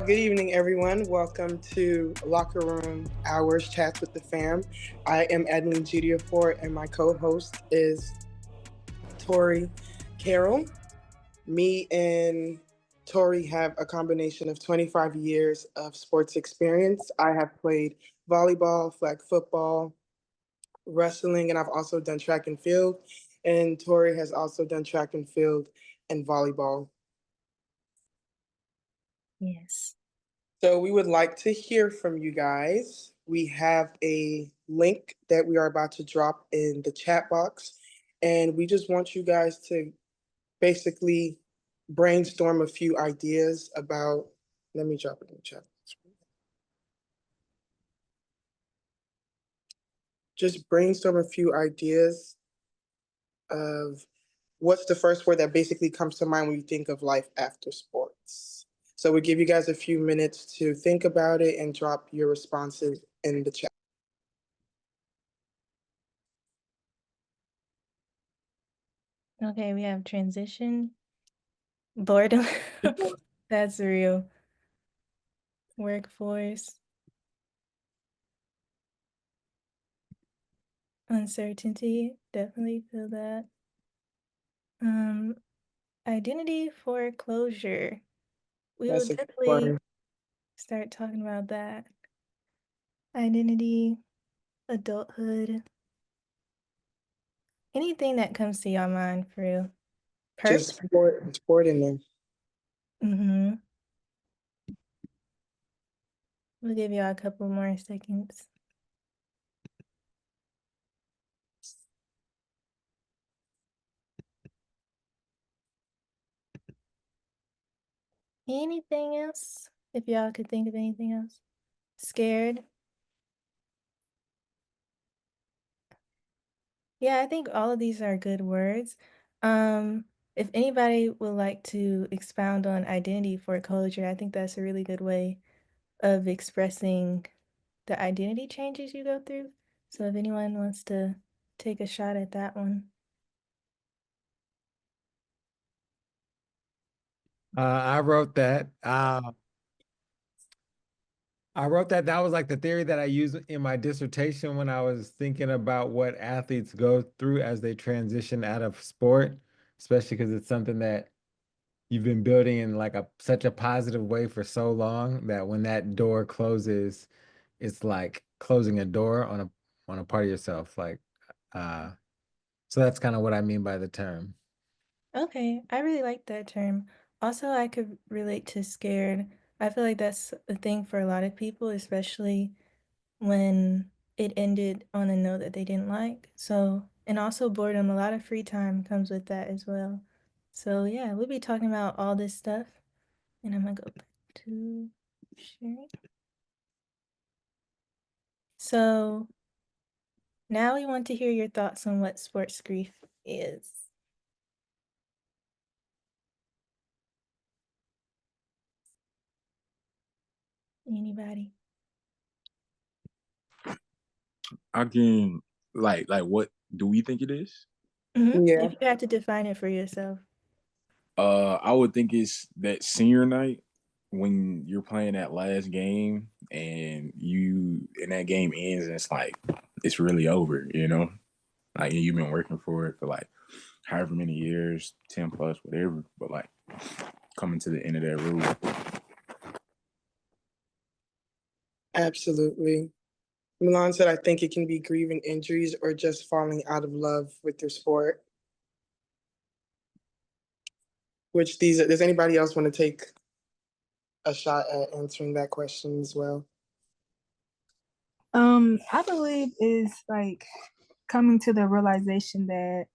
Good evening, everyone. Welcome to Locker Room Hours Chats with the Fam. I am Adlene Jideofor, and my co-host is Tori Carroll. Me and Tori have a combination of 25 years of sports experience. I have played volleyball, flag football, wrestling, and I've also done track and field. And Tori has also done track and field and volleyball. Yes. So we would like to hear from you guys. We have a link that we are about to drop in the chat box, and we just want you guys to basically brainstorm a few ideas about. Let me drop it in the chat. Just brainstorm a few ideas of what's the first word that basically comes to mind when you think of life after sports. So we give you guys a few minutes to think about it and drop your responses in the chat. Okay, we have transition, boredom. That's real. Workforce, uncertainty. Definitely feel that. Um, Identity foreclosure. We will That's a good definitely one. start talking about that. Identity, adulthood, anything that comes to your mind for real. Just Purpose. sport in there. Mm-hmm. We'll give y'all a couple more seconds. Anything else? If y'all could think of anything else. Scared. Yeah, I think all of these are good words. If anybody would like to expound on identity foreclosure, I think that's a really good way of expressing the identity changes you go through. So if anyone wants to take a shot at that one. I wrote that. I wrote that. That was like the theory that I used in my dissertation when I was thinking about what athletes go through as they transition out of sport, especially because it's something that you've been building in like such a positive way for so long that when that door closes, it's like closing a door on a part of yourself. Uh, so that's kind of what I mean by the term. Okay, I really like that term. Also, I could relate to scared. I feel like that's a thing for a lot of people, especially when it ended on a note that they didn't like. So, and also boredom, a lot of free time comes with that as well. So, yeah, we'll be talking about all this stuff. And I'm gonna go back to sharing. So, now we want to hear your thoughts on what sports grief is. Anybody? I can what do we think it is? Yeah. If you had to define it for yourself. I would think it's that senior night when you're playing that last game and that game ends and it's like it's really over, you know? Like you've been working for it for like however many years, 10 plus, whatever, but like coming to the end of that road. Absolutely. Milan said, I think it can be grieving injuries or just falling out of love with your sport. Does anybody else want to take a shot at answering that question as well? I believe is like coming to the realization that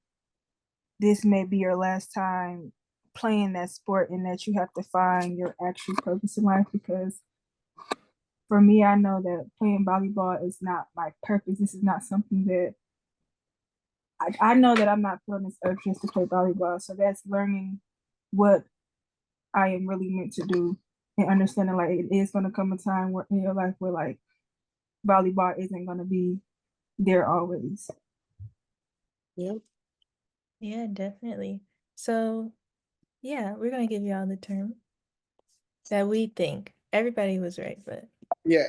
this may be your last time playing that sport and that you have to find your actual purpose in life, because for me, I know that playing volleyball is not my purpose. This is not something that I know that I'm not feeling this urge just to play volleyball. So that's learning what I am really meant to do and understanding like it is going to come a time where in your life where like volleyball isn't going to be there always. Yeah. Yeah, definitely. So, yeah, we're gonna give y'all the term that we think Everybody was right, but Yeah.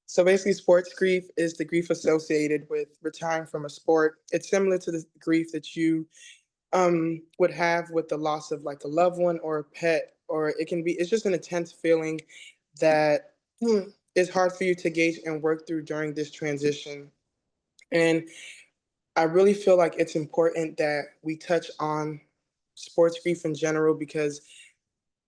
So basically, sports grief is the grief associated with retiring from a sport. It's similar to the grief that you would have with the loss of like a loved one or a pet, or it can be, it's just an intense feeling that is hard for you to gauge and work through during this transition. And I really feel like it's important that we touch on sports grief in general because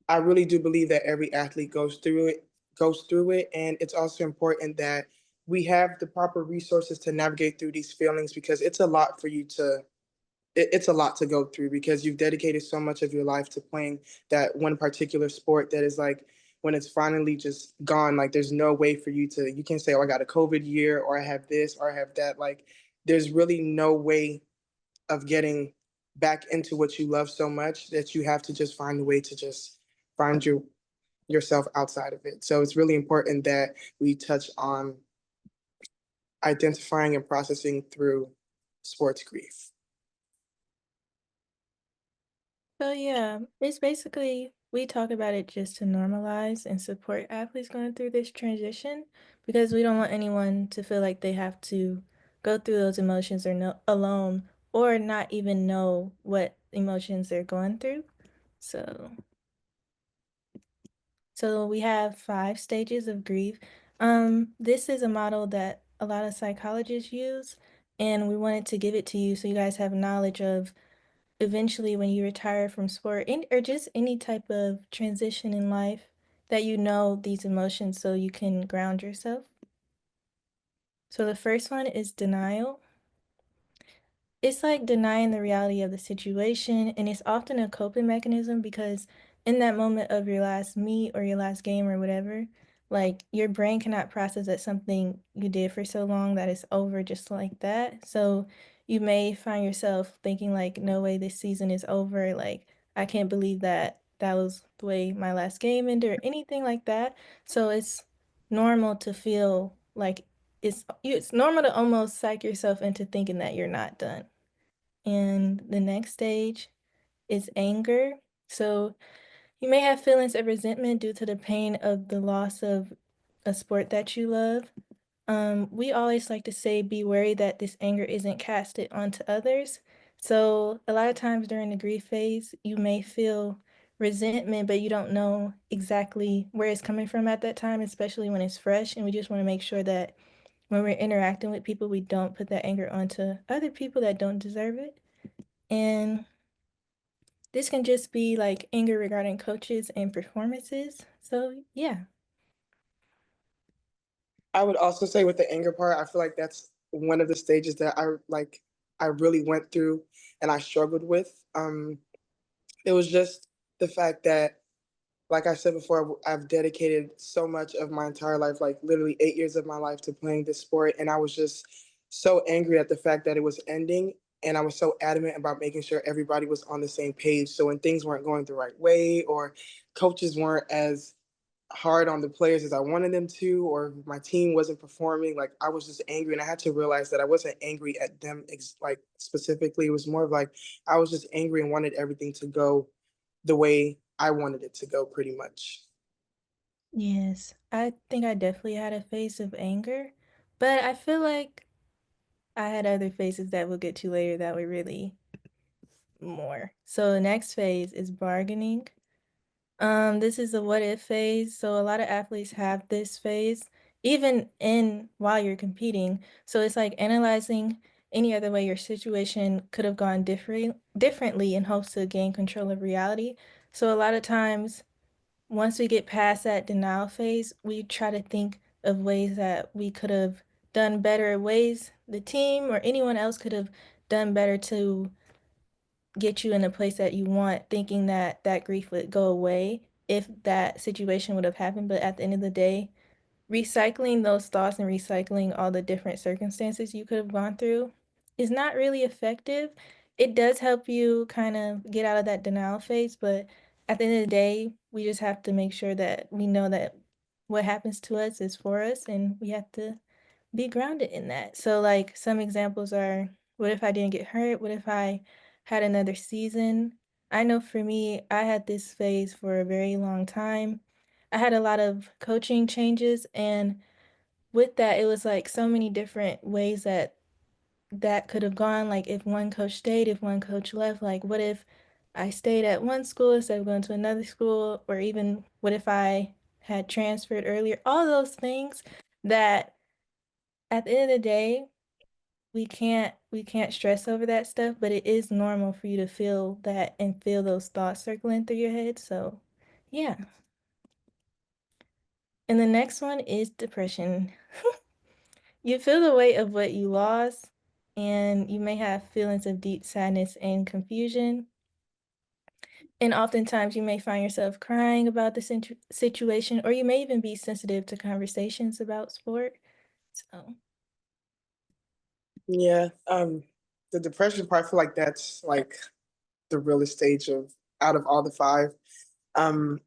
I really do believe that every athlete goes through it, and it's also important that we have the proper resources to navigate through these feelings because it's a lot for you to it's a lot to go through because you've dedicated so much of your life to playing that one particular sport that is like when it's finally just gone, like there's no way for you to, you can't say, oh, I got a COVID year or I have this or I have that. Like there's really no way of getting back into what you love so much that you have to just find a way to just find yourself outside of it. So it's really important that we touch on identifying and processing through sports grief. so yeah, it's basically we talk about it just to normalize and support athletes going through this transition because we don't want anyone to feel like they have to go through those emotions or no alone or not even know what emotions they're going through. So so we have 5 stages of grief. This is a model that a lot of psychologists use, and we wanted to give it to you so you guys have knowledge of eventually when you retire from sport or just any type of transition in life that you know these emotions so you can ground yourself. So the first one is denial. It's like denying the reality of the situation, and it's often a coping mechanism because in that moment of your last meet or your last game or whatever, like your brain cannot process that something you did for so long that it's over just like that. So you may find yourself thinking like, no way, this season is over. Like, I can't believe that that was the way my last game ended or anything like that. So it's normal to feel like it's normal to almost psych yourself into thinking that you're not done. And the next stage is anger. So you may have feelings of resentment due to the pain of the loss of a sport that you love. We always like to say, be wary that this anger isn't casted onto others. So a lot of times during the grief phase, you may feel resentment, but you don't know exactly where it's coming from at that time, especially when it's fresh. And we just want to make sure that when we're interacting with people, we don't put that anger onto other people that don't deserve it. And this can just be like anger regarding coaches and performances. So, yeah. I would also say with the anger part, I feel like that's one of the stages that I really went through and I struggled with. It was just the fact that, like I said before, I've dedicated so much of my entire life, like literally 8 years of my life, to playing this sport, and I was just so angry at the fact that it was ending. And I was so adamant about making sure everybody was on the same page. So when things weren't going the right way, or coaches weren't as hard on the players as I wanted them to, or my team wasn't performing, like I was just angry, and I had to realize that I wasn't angry at them like specifically. It was more of like I was just angry and wanted everything to go the way I wanted it to go, pretty much. Yes. I think I definitely had a phase of anger, but I feel like I had other phases that we'll get to later that were really more. So the next phase is bargaining. This is the what if phase. So a lot of athletes have this phase, even in while you're competing. So it's like analyzing any other way your situation could have gone differently in hopes to gain control of reality. So a lot of times, once we get past that denial phase, we try to think of ways that we could have done better, ways the team or anyone else could have done better to get you in a place that you want, thinking that that grief would go away if that situation would have happened. But at the end of the day, recycling those thoughts and recycling all the different circumstances you could have gone through is not really effective. It does help you kind of get out of that denial phase, but at the end of the day, we just have to make sure that we know that what happens to us is for us and we have to be grounded in that. So, like, some examples are what if I didn't get hurt? What if I had another season? I know for me, I had this phase for a very long time. I had a lot of coaching changes, and with that, it was like so many different ways that could have gone. Like if one coach stayed, if one coach left, like what if I stayed at one school instead of going to another school, or even what if I had transferred earlier? All those things that at the end of the day, we can't stress over that stuff, but it is normal for you to feel that and feel those thoughts circling through your head. So, yeah. And the next one is depression. You feel the weight of what you lost, and you may have feelings of deep sadness and confusion. And oftentimes you may find yourself crying about the situation, or you may even be sensitive to conversations about sport. So, Yeah. The depression part, I feel like that's like the realest stage of out of all the five. Um,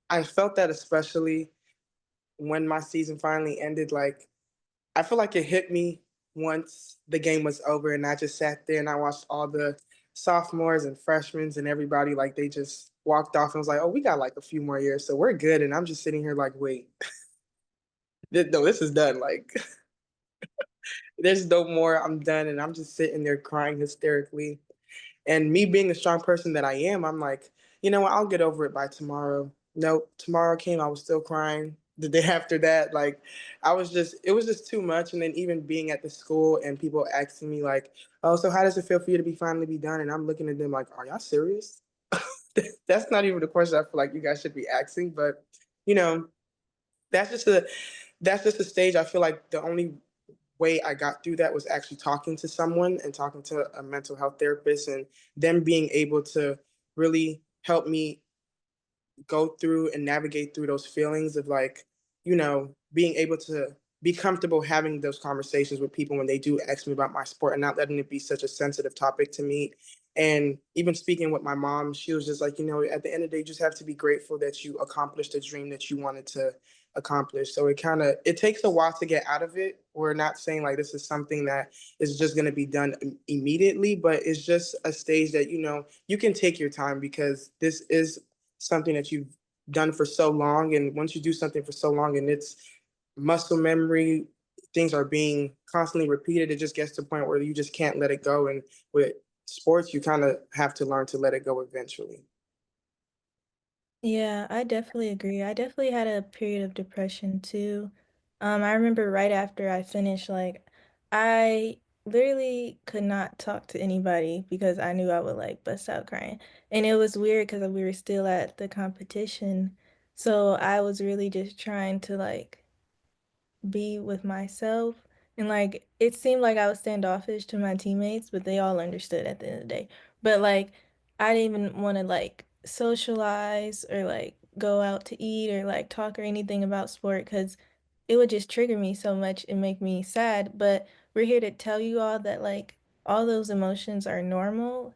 I felt that especially when my season finally ended. Like, I feel like it hit me once the game was over, and I just sat there and I watched all the sophomores and freshmen and everybody, like they just walked off and was like, "Oh, we got like a few more years, so we're good." And I'm just sitting here like, "Wait, no, this is done." Like, there's no more. I'm done, and I'm just sitting there crying hysterically. And me being the strong person that I am, I'm like, you know what? I'll get over it by tomorrow. Nope. Tomorrow came, I was still crying. The day after that, like, it was just too much. And then even being at the school and people asking me like, oh, so how does it feel for you to be finally be done? And I'm looking at them like, are y'all serious? That's not even the question I feel like you guys should be asking. But you know, that's just a that's just a stage. I feel like the only way I got through that was actually talking to someone and talking to a mental health therapist, and them being able to really help me go through and navigate through those feelings of like, being able to be comfortable having those conversations with people when they do ask me about my sport and not letting it be such a sensitive topic to me. And even speaking with my mom, she was just like, at the end of the day, you just have to be grateful that you accomplished a dream that you wanted to accomplish. So it takes a while to get out of it. We're not saying like this is something that is just going to be done immediately, but it's just a stage that, you can take your time because this is something that you've done for so long. And once you do something for so long and it's muscle memory, things are being constantly repeated, it just gets to a point where you just can't let it go. And with sports, you kind of have to learn to let it go eventually. yeah, I definitely agree. I definitely had a period of depression too. I remember right after I finished, like, I literally could not talk to anybody because I knew I would like bust out crying. And it was weird because we were still at the competition. So I was really just trying to like be with myself. And like it seemed like I was standoffish to my teammates, but they all understood at the end of the day. But like I didn't even want to like socialize or like go out to eat or like talk or anything about sport because it would just trigger me so much and make me sad. But we're here to tell you all that like all those emotions are normal.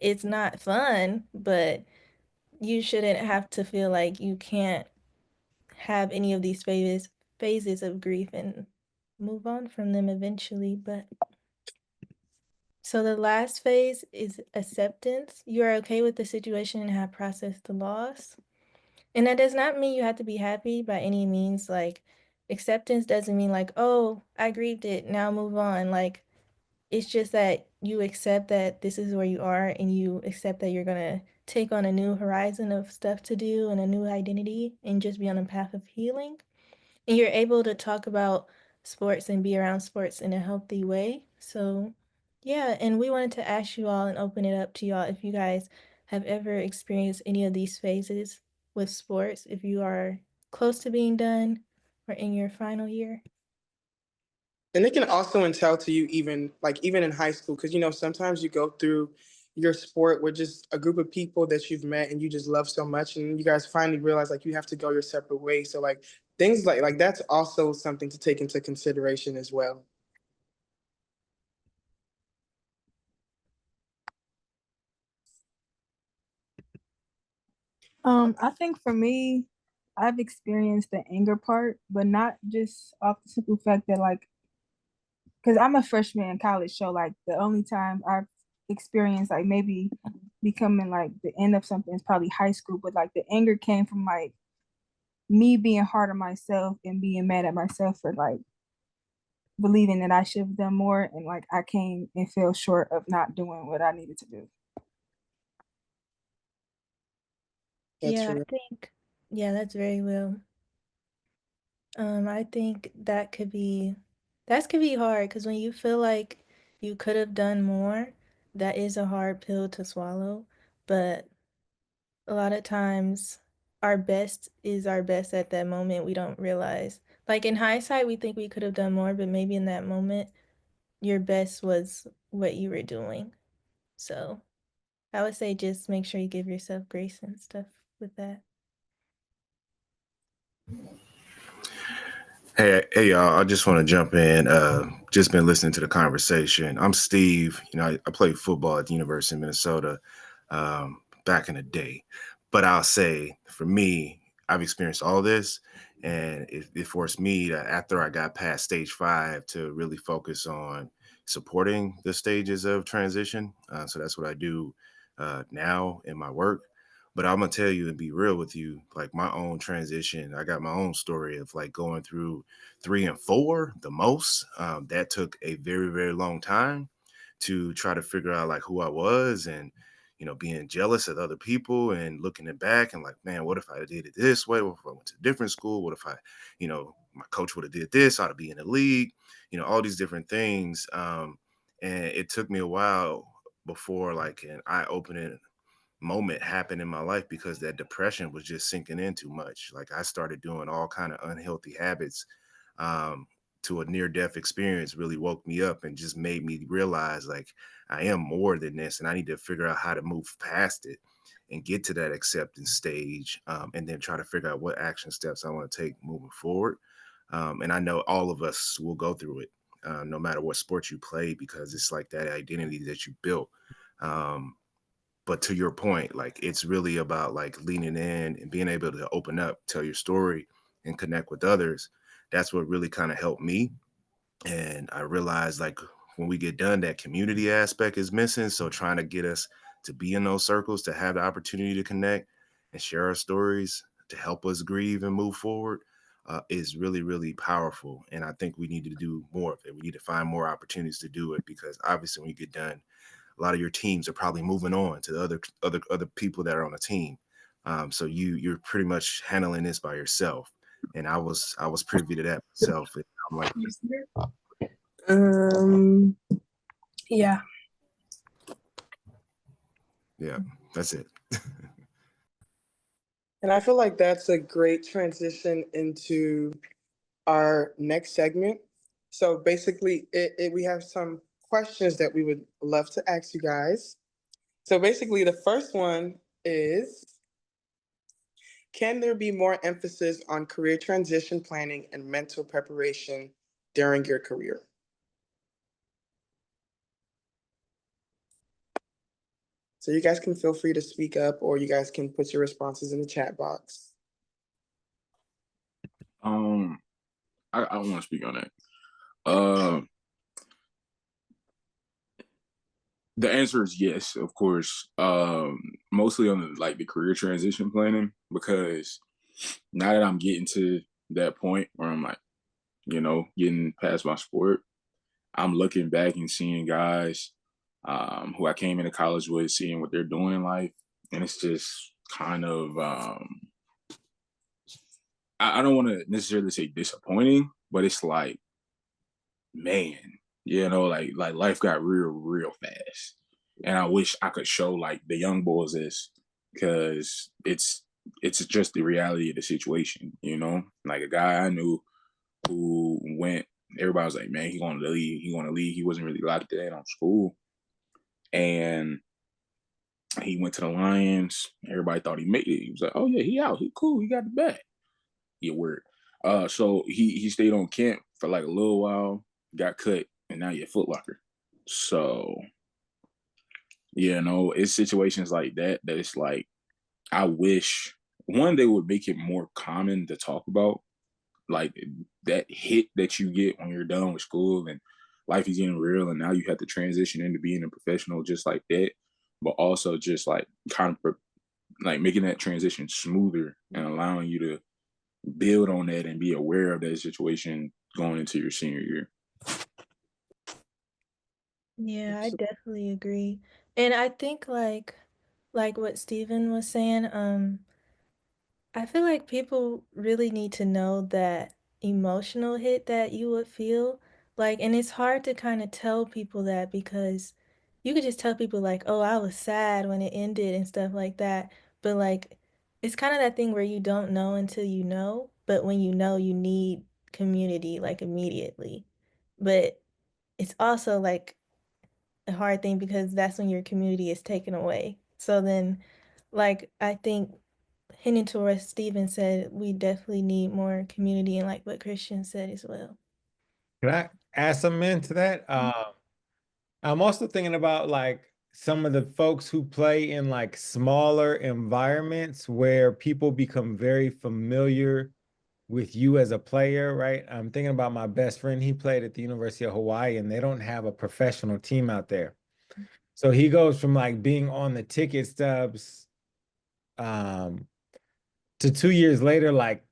It's not fun, but you shouldn't have to feel like you can't have any of these phases of grief and move on from them eventually. But so the last phase is acceptance. You are okay with the situation and have processed the loss. And that does not mean you have to be happy by any means. Like acceptance doesn't mean like, oh, I grieved it, now move on. Like it's just that you accept that this is where you are and you accept that you're gonna take on a new horizon of stuff to do and a new identity and just be on a path of healing. And you're able to talk about sports and be around sports in a healthy way. So, yeah, and we wanted to ask you all and open it up to y'all if you guys have ever experienced any of these phases with sports, if you are close to being done or in your final year. And it can also entail to you even in high school, because sometimes you go through your sport with just a group of people that you've met and you just love so much, and you guys finally realize like you have to go your separate ways. So like things like that's also something to take into consideration as well. I think for me, I've experienced the anger part, but not just off the simple fact that like, because I'm a freshman in college, so like the only time I've experienced like maybe becoming like the end of something is probably high school, but like the anger came from like me being hard on myself and being mad at myself for like believing that I should have done more, and like I came and fell short of not doing what I needed to do. That's Yeah, I real. think, yeah, that's very real. I think that could be hard because when you feel like you could have done more, that is a hard pill to swallow. But a lot of times, our best is our best at that moment. We don't realize. Like in hindsight, we think we could have done more, but maybe in that moment, your best was what you were doing. So I would say just make sure you give yourself grace and stuff with that. Hey, y'all! I just want to jump in. Just been listening to the conversation. I'm Steve. I played football at the University of Minnesota back in the day. But I'll say, for me, I've experienced all this, and it forced me to, after I got past stage 5, to really focus on supporting the stages of transition. So that's what I do now in my work. But I'm gonna tell you and be real with you, like my own transition. I got my own story of like going through 3 and 4 the most. That took a very, very long time to try to figure out like who I was, and being jealous of other people and looking it back and like, man, what if I did it this way? What if I went to a different school? What if I, my coach would have did this? I'd be in the league, all these different things. And it took me a while before like an eye-opening moment happened in my life, because that depression was just sinking in too much. Like I started doing all kind of unhealthy habits, um, to a near-death experience really woke me up and just made me realize like I am more than this, and I need to figure out how to move past it and get to that acceptance stage, and then try to figure out what action steps I want to take moving forward. And I know all of us will go through it, no matter what sport you play, because it's like that identity that you built. Um, but to your point, like it's really about like leaning in and being able to open up, tell your story, and connect with others. That's what really kind of helped me. And I realized like when we get done, that community aspect is missing. So trying to get us to be in those circles, to have the opportunity to connect and share our stories, to help us grieve and move forward, is really, really powerful. And I think we need to do more of it. We need to find more opportunities to do it, because obviously when you get done, a lot of your teams are probably moving on to the other people that are on the team. So you're pretty much handling this by yourself. And I was privy to that myself. And I'm like, Um, yeah. yeah, that's it. And I feel like that's a great transition into our next segment. So basically, we have some questions that we would love to ask you guys. So basically, the first one is, can there be more emphasis on career transition planning and mental preparation during your career? So you guys can feel free to speak up, or you guys can put your responses in the chat box. I want to speak on that. The answer is yes, of course. Mostly on the career transition planning, because now that I'm getting to that point where I'm like, getting past my sport, I'm looking back and seeing guys who I came into college with, seeing what they're doing in life, and it's just kind of I don't want to necessarily say disappointing, but it's like, man, like life got real fast, and I wish I could show like the young boys this, because it's just the reality of the situation. Like a guy I knew who went, everybody was like, man, he going to leave, he wasn't really locked in on school, and he went to the Lions. Everybody thought he made it. He was like, oh yeah, he out, he cool, he got the bag. Yeah, word. So he stayed on camp for like a little while, got cut, and now you're Foot Locker. So it's situations like that it's like, I wish one, they would make it more common to talk about, like that hit that you get when you're done with school and life is getting real, and now you have to transition into being a professional just like that. But also just like kind of like making that transition smoother and allowing you to build on that and be aware of that situation going into your senior year. Yeah, I definitely agree. And I think like what Steven was saying, I feel like people really need to know that emotional hit that you would feel. Like, and it's hard to kind of tell people that because you could just tell people like, "Oh, I was sad when it ended" and stuff like that. But like it's kind of that thing where you don't know until you know, but when you know, you need community like immediately. But it's also like a hard thing because that's when your community is taken away. So then, like, I think hinting to what Steven said, we definitely need more community and like what Christian said as well. Can I add something into that? I'm also thinking about like some of the folks who play in like smaller environments where people become very familiar with you as a player, right? I'm thinking about my best friend. He played at the University of Hawaii and they don't have a professional team out there. So he goes from like being on the ticket stubs um, to 2 years later, like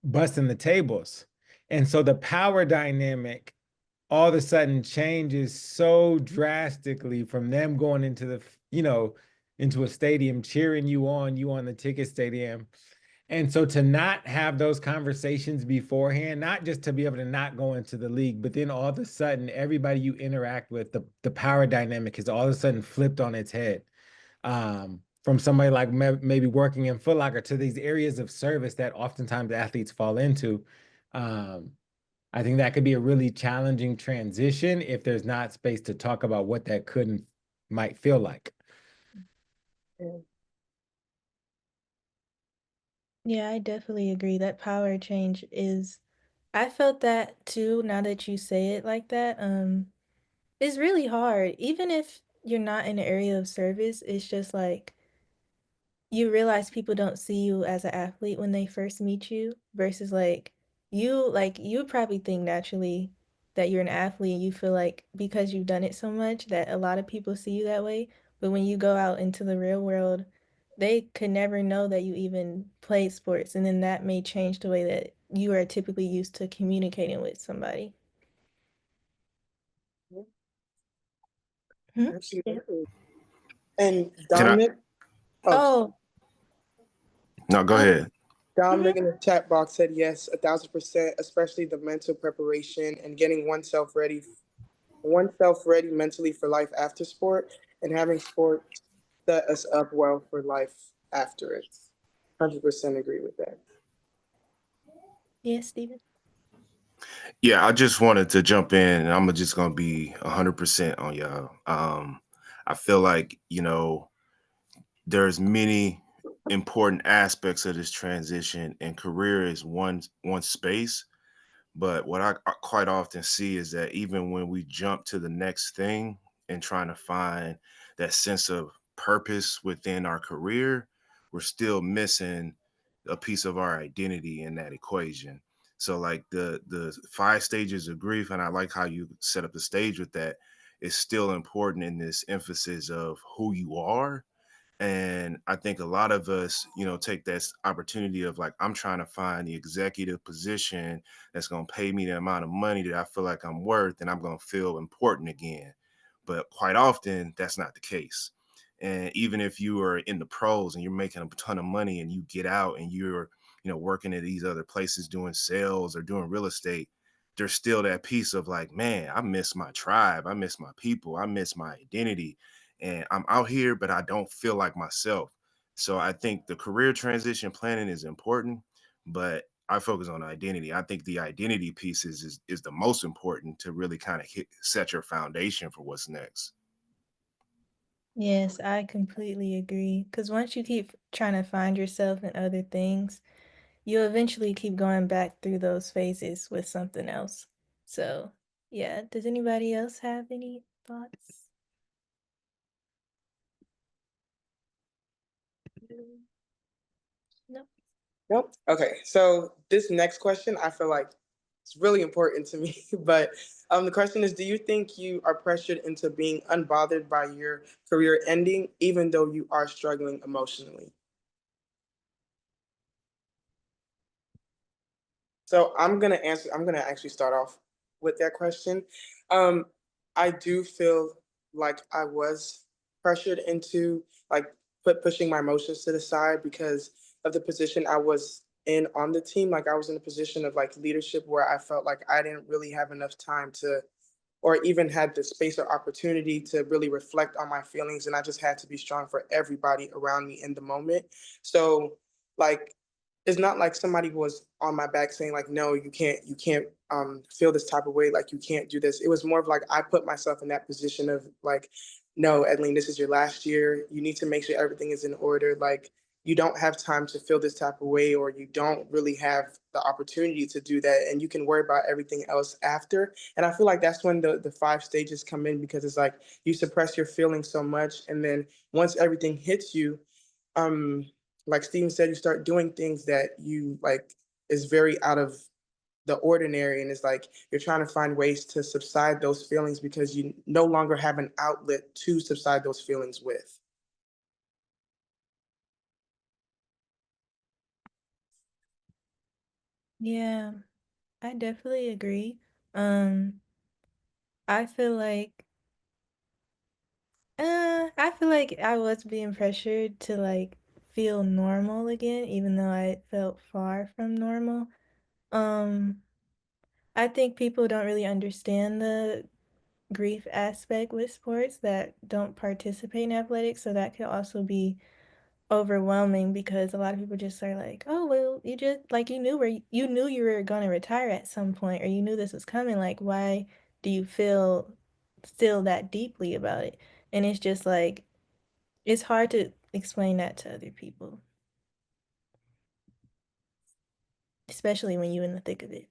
busting the tables. And so the power dynamic all of a sudden changes so drastically from them going into the, into a stadium, cheering you on the ticket stadium. And so to not have those conversations beforehand, not just to be able to not go into the league, but then all of a sudden, everybody you interact with, the power dynamic is all of a sudden flipped on its head. From somebody like maybe working in Foot Locker to these areas of service that oftentimes athletes fall into. I think that could be a really challenging transition if there's not space to talk about what that could and might feel like. Yeah, I definitely agree. That power change is, I felt that too, now that you say it like that. It's really hard. Even if you're not in an area of service, it's just like you realize people don't see you as an athlete when they first meet you versus like you probably think naturally that you're an athlete and you feel like because you've done it so much that a lot of people see you that way. But when you go out into the real world, they could never know that you even played sports, and then that may change the way that you are typically used to communicating with somebody. Hmm? Yeah. Absolutely. And Can I? Dominic, oh, Oh, No, go oh, ahead. mhm. Dominic in the chat box said yes, 1,000%, especially the mental preparation and getting oneself ready mentally for life after sport and having sport set us up well for life after it. 100% agree with that. Yes, Steven. Yeah, I just wanted to jump in, and I'm just gonna be 100% on y'all. I feel like there's many important aspects of this transition, and career is one space. But what I quite often see is that even when we jump to the next thing and trying to find that sense of purpose within our career, we're still missing a piece of our identity in that equation. So like the 5 stages of grief, and I like how you set up the stage with that, is still important in this emphasis of who you are. And I think a lot of us, take this opportunity of like, I'm trying to find the executive position that's going to pay me the amount of money that I feel like I'm worth, and I'm going to feel important again. But quite often, that's not the case. And even if you are in the pros and you're making a ton of money and you get out and you're, working at these other places doing sales or doing real estate, there's still that piece of like, man, I miss my tribe. I miss my people. I miss my identity, and I'm out here, but I don't feel like myself. So I think the career transition planning is important, but I focus on identity. I think the identity piece is the most important to really kind of set your foundation for what's next. Yes, I completely agree. Because once you keep trying to find yourself in other things, you'll eventually keep going back through those phases with something else. So, yeah, does anybody else have any thoughts? No. Nope. Okay. So this next question, I feel like it's really important to me. But the question is, do you think you are pressured into being unbothered by your career ending, even though you are struggling emotionally? So I'm gonna answer. I'm gonna actually start off with that question. Um, I do feel like I was pressured into like pushing my emotions to the side because of the position I was in on the team. Like I was in a position of like leadership where I felt like I didn't really have enough time to or even had the space or opportunity to really reflect on my feelings. And I just had to be strong for everybody around me in the moment. So, like, it's not like somebody was on my back saying like, no, you can't feel this type of way, like you can't do this. It was more of like I put myself in that position of like, no, Adlene, this is your last year. You need to make sure everything is in order. Like you don't have time to feel this type of way, or you don't really have the opportunity to do that, and you can worry about everything else after. And I feel like that's when the 5 stages come in, because it's like you suppress your feelings so much, and then once everything hits you, um, like Steven said, you start doing things that you like is very out of the ordinary, and it's like you're trying to find ways to subside those feelings because you no longer have an outlet to subside those feelings with. Yeah, I definitely agree. Um, I feel like I feel like I was being pressured to like feel normal again, even though I felt far from normal. Um, I think people don't really understand the grief aspect with sports that don't participate in athletics, so that could also be overwhelming because a lot of people just are like, "Oh, well, you just like you knew you were going to retire at some point or you knew this was coming. Like, why do you feel still that deeply about it?" And it's just like it's hard to explain that to other people, especially when you're in the thick of it.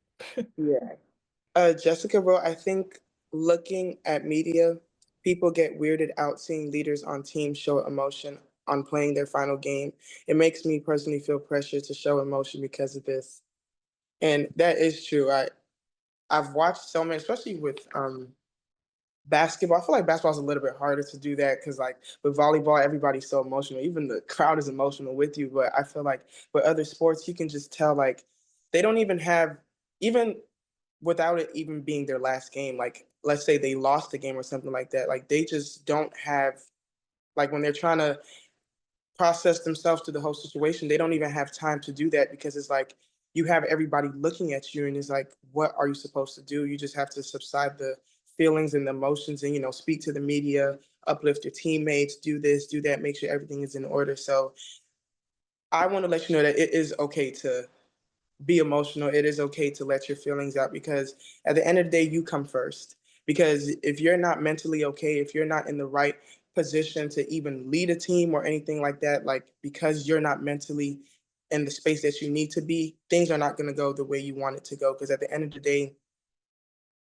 Yeah. Jessica wrote, I think looking at media, people get weirded out seeing leaders on teams show emotion on playing their final game. It makes me personally feel pressure to show emotion because of this. And that is true. I've watched so many, especially with basketball. I feel like basketball is a little bit harder to do that because like with volleyball, everybody's so emotional. Even the crowd is emotional with you. But I feel like with other sports, you can just tell like they don't even have even without it even being their last game. Like let's say they lost the game or something like that. Like they just don't have like when they're trying to process themselves through the whole situation, they don't even have time to do that because it's like you have everybody looking at you and it's like, what are you supposed to do? You just have to subside the feelings and the emotions and, speak to the media, uplift your teammates, do this, do that, make sure everything is in order. So I want to let you know that it is okay to be emotional. It is okay to let your feelings out because at the end of the day, you come first. Because if you're not mentally okay, if you're not in the right position to even lead a team or anything like that, like because you're not mentally in the space that you need to be, things are not going to go the way you want it to go. Because at the end of the day,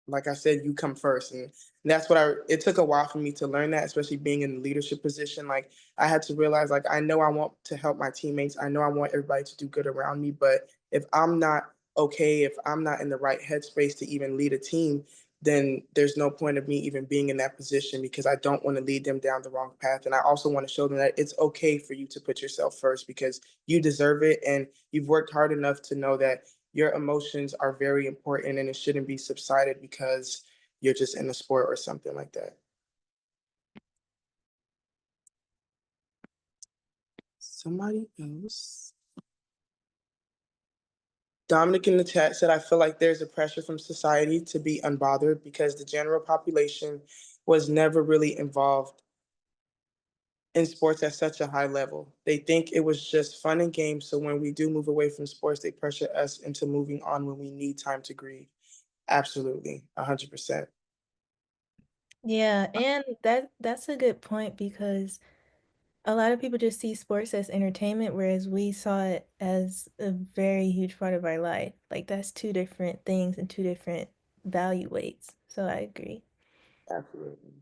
like I said, you come first. And that's what it took a while for me to learn that, especially being in a leadership position. Like I had to realize, like, I know I want to help my teammates. I know I want everybody to do good around me. But if I'm not okay, if I'm not in the right headspace to even lead a team, then there's no point of me even being in that position because I don't want to lead them down the wrong path. And I also want to show them that it's okay for you to put yourself first because you deserve it. And you've worked hard enough to know that your emotions are very important and it shouldn't be subsided because you're just in a sport or something like that. Somebody else. Dominic in the chat said, I feel like there's a pressure from society to be unbothered because the general population was never really involved in sports at such a high level. They think it was just fun and games. So when we do move away from sports, they pressure us into moving on when we need time to grieve. Absolutely, 100%. Yeah, and that's a good point because a lot of people just see sports as entertainment, whereas we saw it as a very huge part of our life. Like that's two different things and two different value weights. So I agree. Absolutely.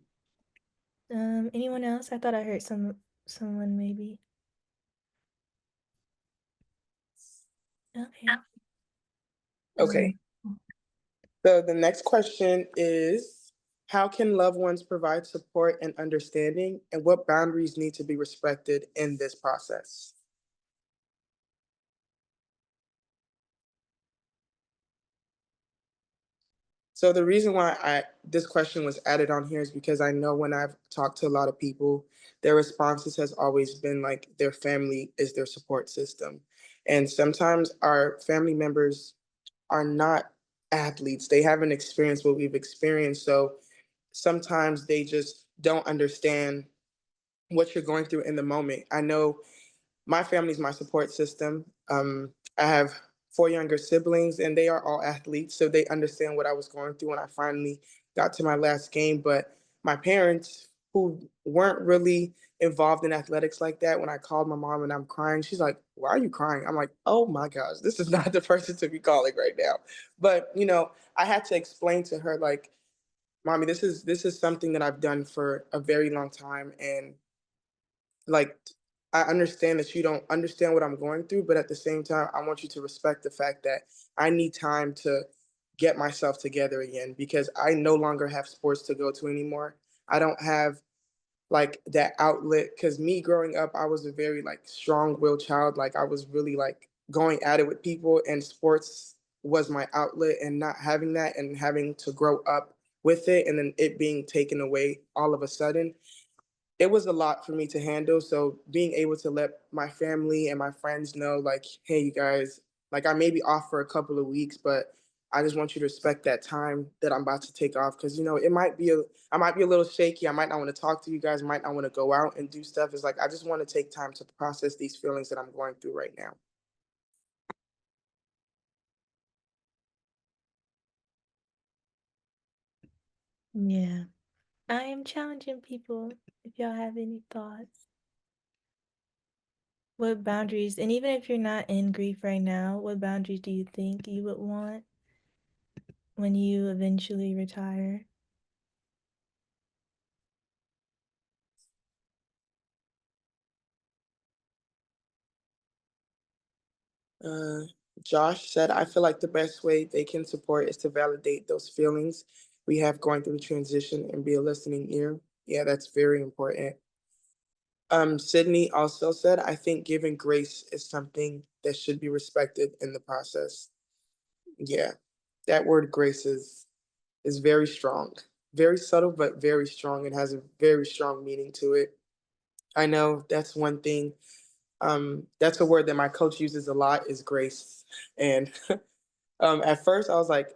Anyone else? I thought I heard someone maybe. Okay. Okay. So the next question is, how can loved ones provide support and understanding, and what boundaries need to be respected in this process? So the reason why this question was added on here is because I know when I've talked to a lot of people, their responses has always been like their family is their support system. And sometimes our family members are not athletes. They haven't experienced what we've experienced. So sometimes they just don't understand what you're going through in the moment. I know my family is my support system. I have four younger siblings, and they are all athletes, so they understand what I was going through when I finally got to my last game. But my parents, who weren't really involved in athletics like that, when I called my mom and I'm crying, she's like, "Why are you crying?" I'm like, "Oh my gosh, this is not the person to be calling right now." But I had to explain to her like, "Mommy, this is something that I've done for a very long time, and like I understand that you don't understand what I'm going through, but at the same time, I want you to respect the fact that I need time to get myself together again because I no longer have sports to go to anymore. I don't have like that outlet because me growing up, I was a very like strong-willed child. Like I was really like going at it with people, and sports was my outlet, and not having that and having to grow up with it and then it being taken away all of a sudden, it was a lot for me to handle. So being able to let my family and my friends know, like, hey, you guys, like I may be off for a couple of weeks, but I just want you to respect that time that I'm about to take off because I might be a little shaky. I might not want to talk to you guys. Might not want to go out and do stuff. It's like I just want to take time to process these feelings that I'm going through right now. Yeah. I am challenging people if y'all have any thoughts. What boundaries, and even if you're not in grief right now, what boundaries do you think you would want when you eventually retire? Uh, Josh said, I feel like the best way they can support is to validate those feelings we have going through the transition and be a listening ear. Yeah, that's very important. Sydney also said, I think giving grace is something that should be respected in the process. Yeah, that word grace is very strong, very subtle, but very strong. It has a very strong meaning to it. I know that's one thing. That's a word that my coach uses a lot is grace. And at first, I was like,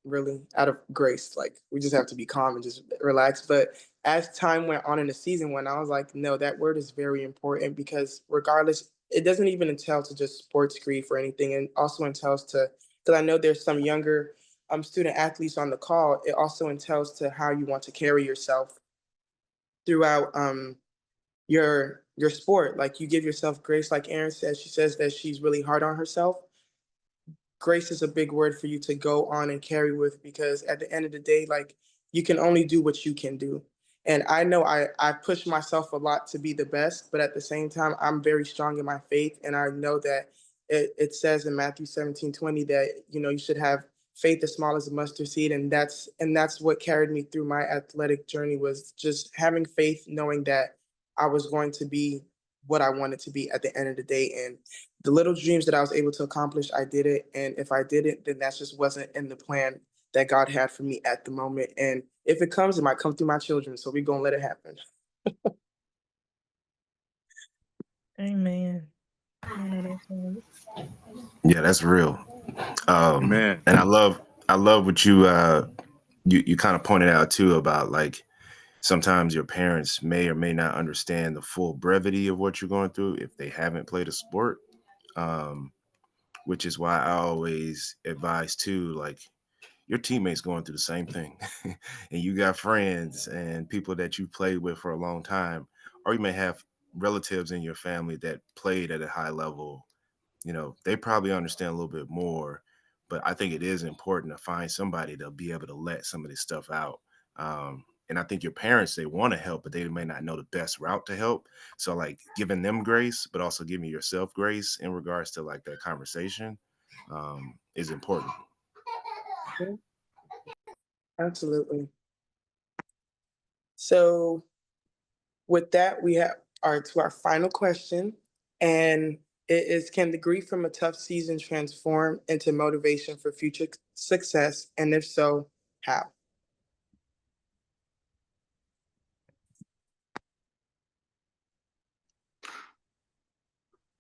really, out of grace, like we just have to be calm and just relax. But as time went on in the season, when I was like, no, that word is very important because regardless, it doesn't even entail to just sports grief or anything, and also entails to because I know there's some younger student athletes on the call. It also entails to how you want to carry yourself throughout your sport. Like you give yourself grace, like Erin says. She says that she's really hard on herself. Grace is a big word for you to go on and carry with because at the end of the day, like you can only do what you can do. And I know I push myself a lot to be the best, but at the same time, I'm very strong in my faith. And I know that it says in Matthew 17:20 that, you should have faith as small as a mustard seed. And that's what carried me through my athletic journey was just having faith, knowing that I was going to be what I wanted to be at the end of the day. And the little dreams that I was able to accomplish, I did it. And if I didn't, then that just wasn't in the plan that God had for me at the moment. And if it comes, it might come through my children. So we're going to let it happen. Amen. I know that's right. Yeah, that's real. Man, And I love what you kind of pointed out too about like sometimes your parents may or may not understand the full brevity of what you're going through if they haven't played a sport. Um, which is why I always advise too, like your teammates going through the same thing, and you got friends and people that you played with for a long time, or you may have relatives in your family that played at a high level. They probably understand a little bit more, but I think it is important to find somebody to be able to let some of this stuff out. And I think your parents, they want to help, but they may not know the best route to help. So like giving them grace, but also giving yourself grace in regards to like that conversation is important. Yeah, absolutely. So with that, we have our final question. And it is, can the grief from a tough season transform into motivation for future success? And if so, How?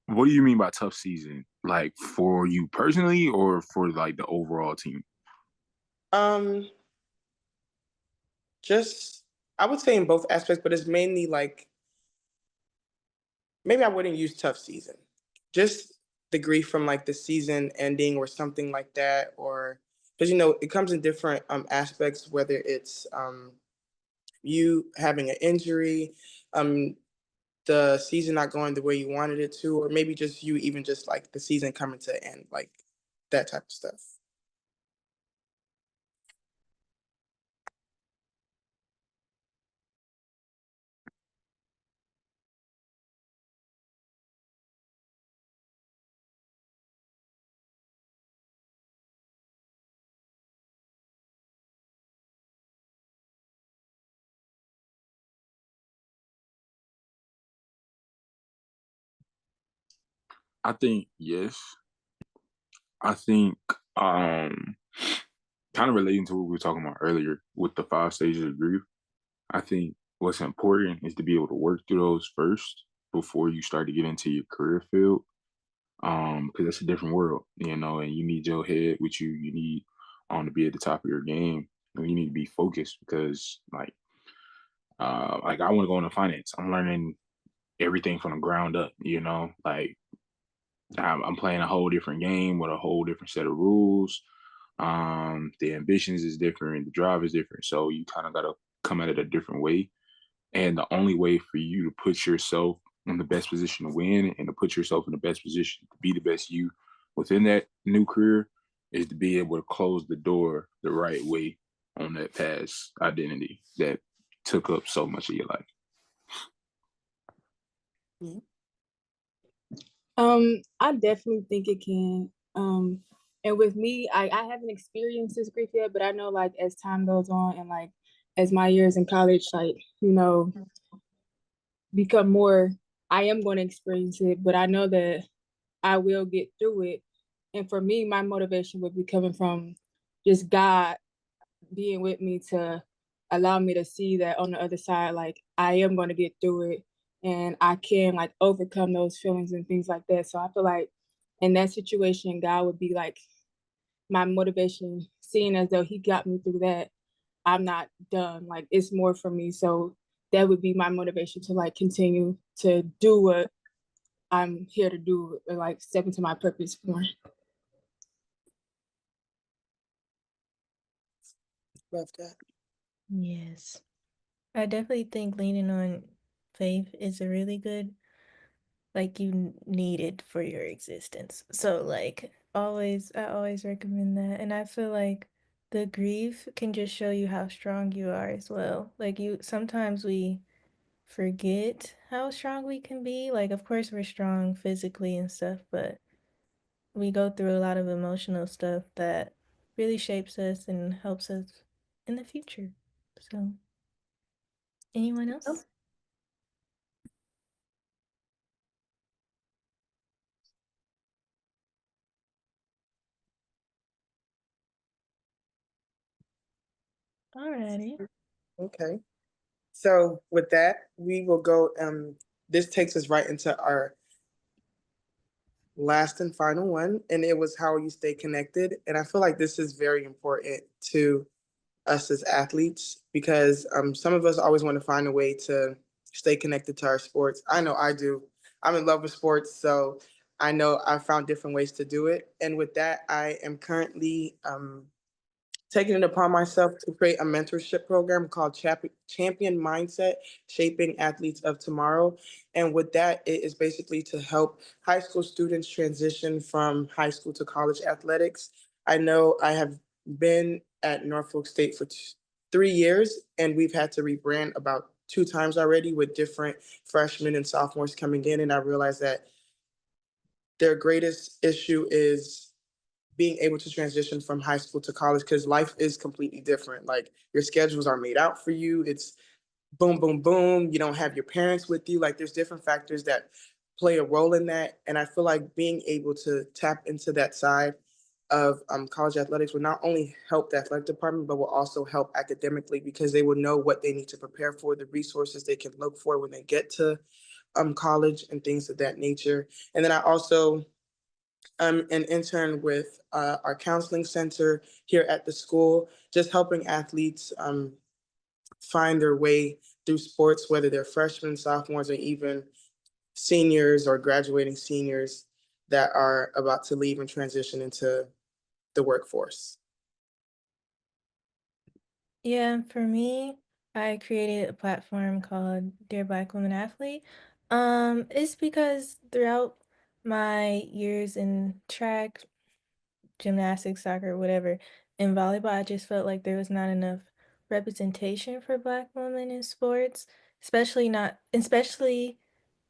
What do you mean by tough season? Like for you personally or for like the overall team? Um, just I would say in both aspects, but it's mainly like maybe I wouldn't use tough season. Just the grief from like the season ending or something like that, or because it comes in different aspects, whether it's you having an injury, um the season not going the way you wanted it to, or maybe just you even just like the season coming to an end, like that type of stuff. I think yes. I think um kind of relating to what we were talking about earlier with the 5 stages of grief. I think what's important is to be able to work through those first before you start to get into your career field. Because it's a different world, and you need your head with you. You need to be at the top of your game. And you need to be focused because like I want to go into finance. I'm learning everything from the ground up, like I'm playing a whole different game with a whole different set of rules. The ambitions is different, the drive is different. So you kind of gotta come at it a different way. And the only way for you to put yourself in the best position to win and to put yourself in the best position to be the best you within that new career is to be able to close the door the right way on that past identity that took up so much of your life. Mhm. I definitely think it can. And with me, I haven't experienced this grief yet, but I know like as time goes on and like as my years in college, like, become more, I am going to experience it, but I know that I will get through it. And for me, my motivation would be coming from just God being with me to allow me to see that on the other side, like I am going to get through it and I can like overcome those feelings and things like that. So I feel like in that situation, God would be like my motivation, seeing as though he got me through that. I'm not done. Like it's more for me. So that would be my motivation to like continue to do what I'm here to do and like step into my purpose more. Love that. Yes. I definitely think leaning on faith is a really good, like, you need it for your existence. So, like, I always recommend that. And I feel like the grief can just show you how strong you are as well. Like, sometimes we forget how strong we can be. Like, of course, we're strong physically and stuff, but we go through a lot of emotional stuff that really shapes us and helps us in the future. So, anyone else? Alrighty. Okay. So with that, we will go. This takes us right into our last and final one, and it was how you stay connected. And I feel like this is very important to us as athletes because some of us always want to find a way to stay connected to our sports. I know I do. I'm in love with sports, so I know I found different ways to do it. And with that, I am currently taking it upon myself to create a mentorship program called Champion Mindset, Shaping Athletes of Tomorrow. And with that, it is basically to help high school students transition from high school to college athletics. I know I have been at Norfolk State for 3 years, and we've had to rebrand about 2 times already with different freshmen and sophomores coming in. And I realized that their greatest issue is being able to transition from high school to college because life is completely different. Like your schedules are made out for you. It's boom, boom, boom. You don't have your parents with you. Like there's different factors that play a role in that. And I feel like being able to tap into that side of college athletics will not only help the athletic department, but will also help academically, because they will know what they need to prepare for, the resources they can look for when they get to college and things of that nature. And then I also an intern with our counseling center here at the school, just helping athletes find their way through sports, whether they're freshmen, sophomores, or even seniors or graduating seniors that are about to leave and transition into the workforce. Yeah, for me, I created a platform called Dear Black Woman Athlete. It's because throughout my years in track, gymnastics, soccer, whatever, in volleyball, I just felt like there was not enough representation for Black women in sports, especially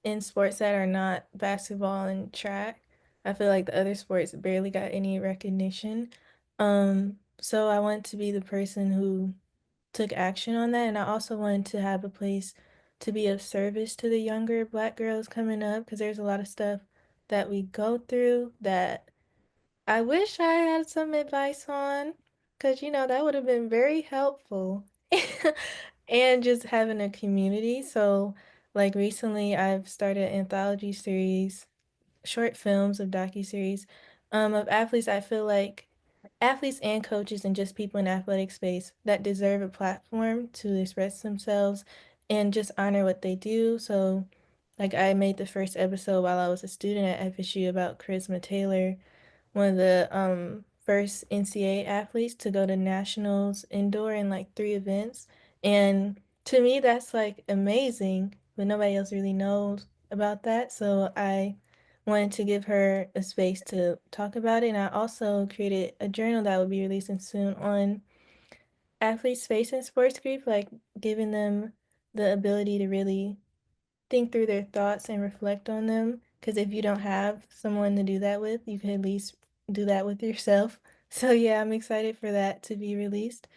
in sports that are not basketball and track. I feel like the other sports barely got any recognition. So I want to be the person who took action on that, and I also wanted to have a place to be of service to the younger Black girls coming up, because there's a lot of stuff that we go through that I wish I had some advice on, because that would have been very helpful. And just having a community. So, like recently, I've started an anthology series, short films of docuseries, of athletes. I feel like athletes and coaches and just people in athletic space that deserve a platform to express themselves and just honor what they do. So, like I made the first episode while I was a student at FSU about Charisma Taylor, one of the first NCAA athletes to go to nationals indoor in like 3 events. And to me, that's like amazing, but nobody else really knows about that. So I wanted to give her a space to talk about it. And I also created a journal that will be releasing soon on athletes facing sports grief, like giving them the ability to really think through their thoughts and reflect on them. Because if you don't have someone to do that with, you can at least do that with yourself. So, yeah, I'm excited for that to be released.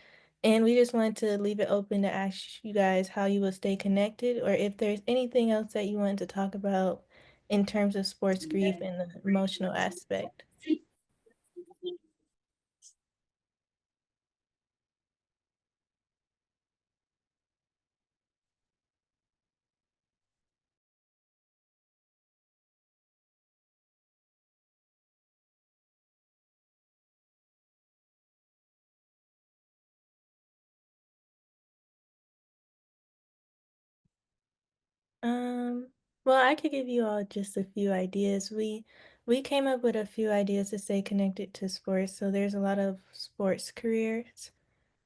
And we just wanted to leave it open to ask you guys how you will stay connected, or if there's anything else that you wanted to talk about in terms of sports grief and the emotional aspect. Um, well, I could give you all just a few ideas. We came up with a few ideas to stay connected to sports. So there's a lot of sports careers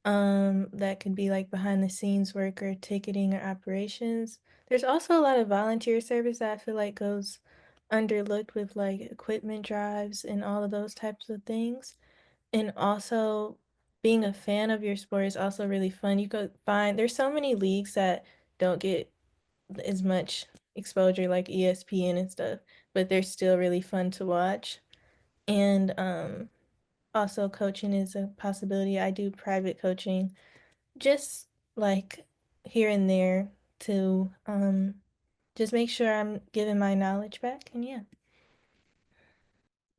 that could be like behind the scenes work or ticketing or operations. There's also a lot of volunteer service that I feel like goes underlooked with like equipment drives and all of those types of things. And also being a fan of your sport is also really fun. You could find there's so many leagues that don't get as much exposure like ESPN and stuff, but they're still really fun to watch. And also coaching is a possibility. I do private coaching just like here and there to just make sure I'm giving my knowledge back, and yeah.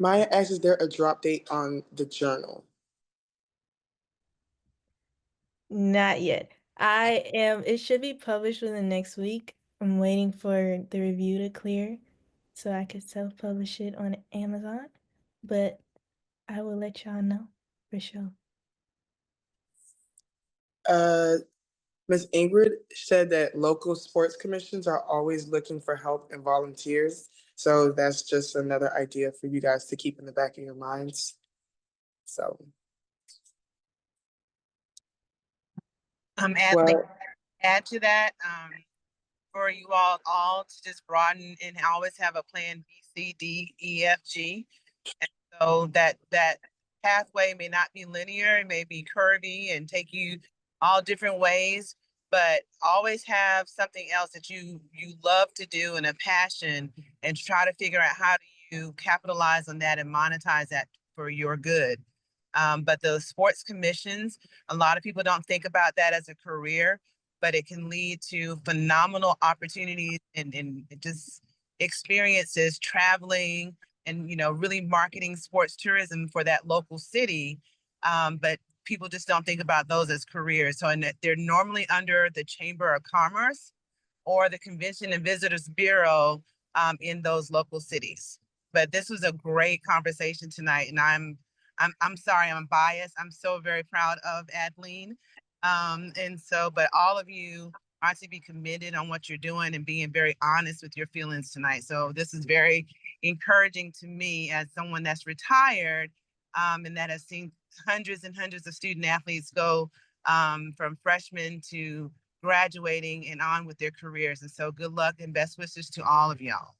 Maya asks, is there a drop date on the journal? Not yet. It should be published within the next week. I'm waiting for the review to clear so I could self-publish it on Amazon, but I will let y'all know for sure. Ms. Ingrid said that local sports commissions are always looking for help and volunteers. So that's just another idea for you guys to keep in the back of your minds. So, Adlene, well, add to that, for you all to just broaden and always have a plan B, C, D, E, F, G. And so that pathway may not be linear, it may be curvy and take you all different ways, but always have something else that you love to do and a passion, and try to figure out how do you capitalize on that and monetize that for your good. But the sports commissions, a lot of people don't think about that as a career, but it can lead to phenomenal opportunities and just experiences traveling, really marketing sports tourism for that local city. But people just don't think about those as careers. So they're normally under the Chamber of Commerce or the Convention and Visitors Bureau in those local cities. But this was a great conversation tonight, and I'm sorry, I'm biased. I'm so very proud of Adlene. But all of you are to be commended on what you're doing and being very honest with your feelings tonight. So this is very encouraging to me as someone that's retired and that has seen hundreds and hundreds of student athletes go from freshmen to graduating and on with their careers. And so good luck and best wishes to all of y'all.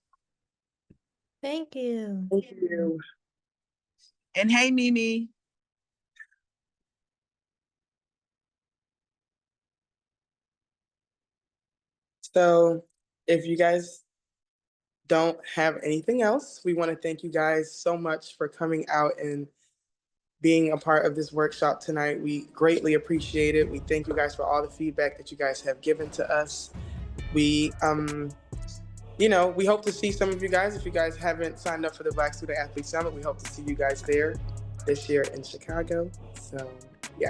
Thank you. Thank you. And hey, Mimi. So if you guys don't have anything else, we want to thank you guys so much for coming out and being a part of this workshop tonight. We greatly appreciate it. We thank you guys for all the feedback that you guys have given to us. We we hope to see some of you guys. If you guys haven't signed up for the Black Student Athlete Summit, we hope to see you guys there this year in Chicago. So yeah.